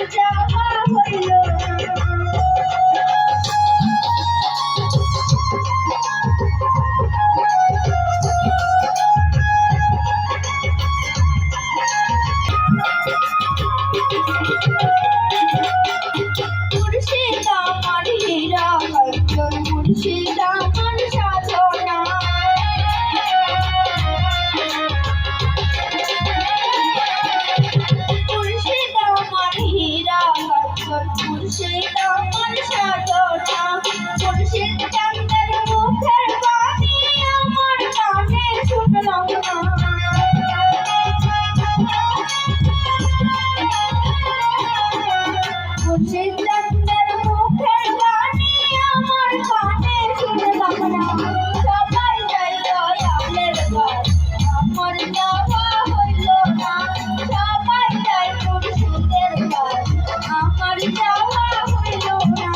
যাওয়া হইল মুর্শিদ আমার হীরা কাঞ্চন মুর্শিদ আমার সাধনা মুর্শিদ আমার হীরা কাঞ্চন মুর্শিদ আমার সাধনা মুর্শিদ চাঁদের মুখের বাণী আমার কানে শুনলাম না মুর্শিদ চাঁদের মুখের বাণী আমার কানে শুনলাম না সবাই যাই দয়ালের ঘর আমার যাওয়া হইল না সবাই যাই মুর্শিদের ঘর আমার যাওয়া হইল না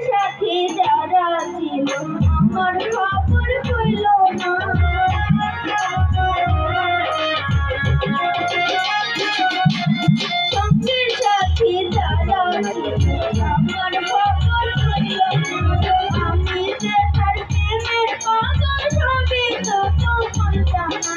সাথী যারা ছিল আমার খবর হইল না সঙ্গীর সাথী যারা ছিল আমার খবর হইল না আমি যে তার প্রেমের পাগল সবই তো তোমার জানা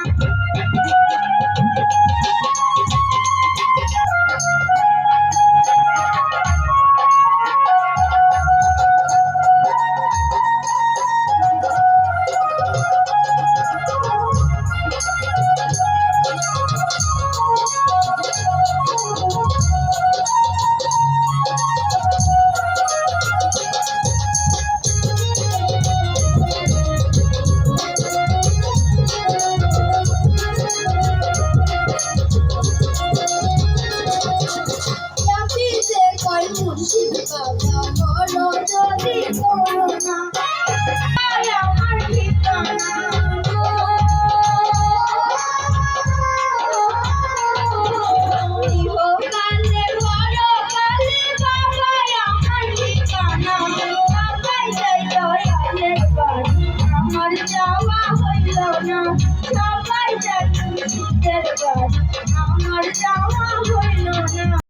মুর্শিদ বাবা বড় যদি করোনা আমার ঠিকানা ইহকালে পরকালে বাবা আমার ঠিকানা সবাই যাই দয়ালের বাড়ি আমার যাওয়া হইল না